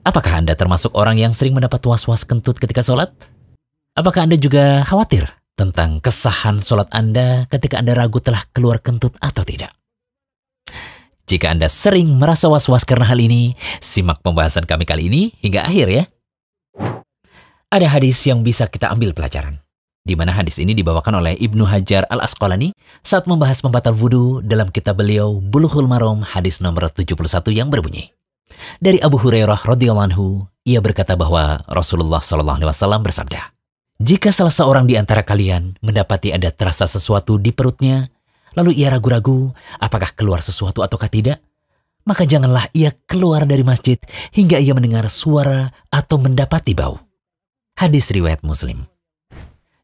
Apakah Anda termasuk orang yang sering mendapat was-was kentut ketika sholat? Apakah Anda juga khawatir tentang kesahan sholat Anda ketika Anda ragu telah keluar kentut atau tidak? Jika Anda sering merasa was-was karena hal ini, simak pembahasan kami kali ini hingga akhir ya. Ada hadis yang bisa kita ambil pelajaran, di mana hadis ini dibawakan oleh Ibnu Hajar Al-Asqalani saat membahas pembatal wudu dalam kitab beliau Bulughul Maram hadis nomor 71 yang berbunyi. Dari Abu Hurairah radhiyallahu anhu, ia berkata bahwa Rasulullah SAW bersabda, "Jika salah seorang di antara kalian mendapati ada terasa sesuatu di perutnya, lalu ia ragu-ragu apakah keluar sesuatu ataukah tidak, maka janganlah ia keluar dari masjid hingga ia mendengar suara atau mendapati bau." Hadis riwayat Muslim.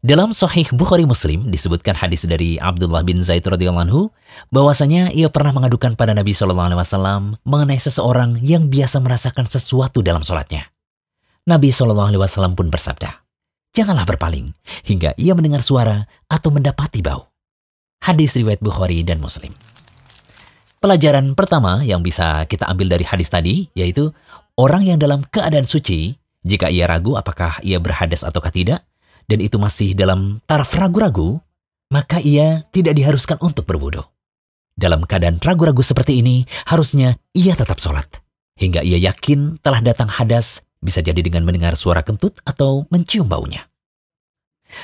Dalam Sahih Bukhari Muslim disebutkan hadis dari Abdullah bin Zaid radhiyallahu anhu bahwasanya ia pernah mengadukan pada Nabi SAW mengenai seseorang yang biasa merasakan sesuatu dalam sholatnya. Nabi SAW pun bersabda, "Janganlah berpaling hingga ia mendengar suara atau mendapati bau." Hadis riwayat Bukhari dan Muslim. Pelajaran pertama yang bisa kita ambil dari hadis tadi yaitu orang yang dalam keadaan suci, jika ia ragu apakah ia berhadas ataukah tidak, dan itu masih dalam taraf ragu-ragu, maka ia tidak diharuskan untuk berwudu. Dalam keadaan ragu-ragu seperti ini, harusnya ia tetap sholat, hingga ia yakin telah datang hadas, bisa jadi dengan mendengar suara kentut atau mencium baunya.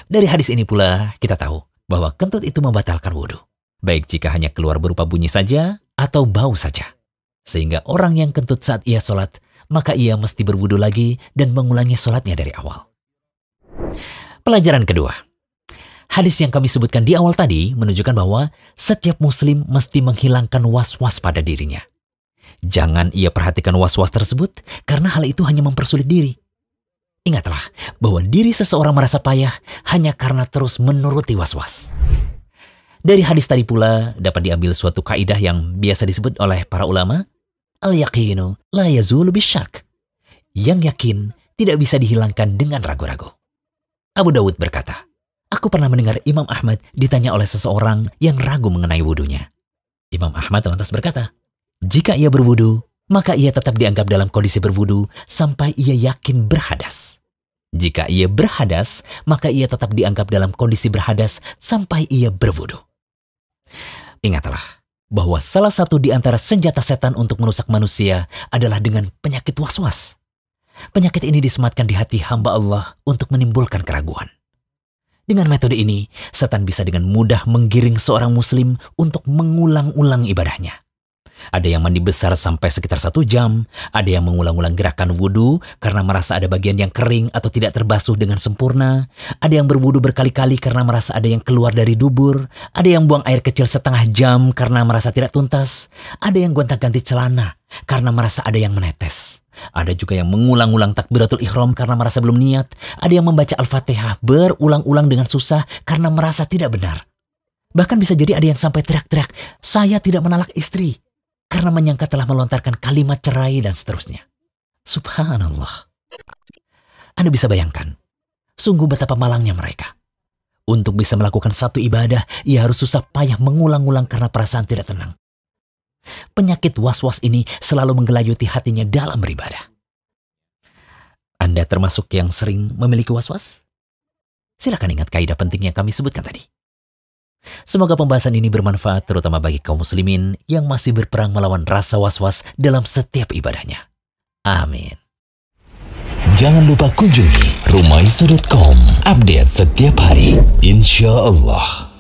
Dari hadis ini pula kita tahu bahwa kentut itu membatalkan wudu, baik jika hanya keluar berupa bunyi saja atau bau saja. Sehingga orang yang kentut saat ia sholat, maka ia mesti berwudu lagi dan mengulangi sholatnya dari awal. Pelajaran kedua. Hadis yang kami sebutkan di awal tadi menunjukkan bahwa setiap muslim mesti menghilangkan was-was pada dirinya. Jangan ia perhatikan was-was tersebut karena hal itu hanya mempersulit diri. Ingatlah bahwa diri seseorang merasa payah hanya karena terus menuruti was-was. Dari hadis tadi pula dapat diambil suatu kaidah yang biasa disebut oleh para ulama, al-yaqinu la yazulu bisyak. Yang yakin tidak bisa dihilangkan dengan ragu-ragu. Abu Dawud berkata, "Aku pernah mendengar Imam Ahmad ditanya oleh seseorang yang ragu mengenai wudunya. Imam Ahmad lantas berkata, jika ia berwudu, maka ia tetap dianggap dalam kondisi berwudu sampai ia yakin berhadas. Jika ia berhadas, maka ia tetap dianggap dalam kondisi berhadas sampai ia berwudu." Ingatlah bahwa salah satu di antara senjata setan untuk merusak manusia adalah dengan penyakit was-was. Penyakit ini disematkan di hati hamba Allah untuk menimbulkan keraguan. Dengan metode ini, setan bisa dengan mudah menggiring seorang muslim untuk mengulang-ulang ibadahnya. Ada yang mandi besar sampai sekitar 1 jam, ada yang mengulang-ulang gerakan wudhu karena merasa ada bagian yang kering atau tidak terbasuh dengan sempurna, ada yang berwudhu berkali-kali karena merasa ada yang keluar dari dubur, ada yang buang air kecil setengah jam karena merasa tidak tuntas, ada yang gonta-ganti celana karena merasa ada yang menetes. Ada juga yang mengulang-ulang takbiratul ihram karena merasa belum niat, ada yang membaca Al-Fatihah berulang-ulang dengan susah karena merasa tidak benar. Bahkan bisa jadi ada yang sampai teriak-teriak, "Saya tidak menalak istri," karena menyangka telah melontarkan kalimat cerai dan seterusnya. Subhanallah. Anda bisa bayangkan, sungguh betapa malangnya mereka. Untuk bisa melakukan satu ibadah, ia harus susah payah mengulang-ulang karena perasaan tidak tenang. Penyakit was-was ini selalu menggelayuti hatinya dalam beribadah. Anda termasuk yang sering memiliki was-was? Silakan ingat kaidah penting yang kami sebutkan tadi. Semoga pembahasan ini bermanfaat terutama bagi kaum muslimin yang masih berperang melawan rasa was-was dalam setiap ibadahnya. Amin. Jangan lupa kunjungi rumaiso.com, update setiap hari, insya Allah.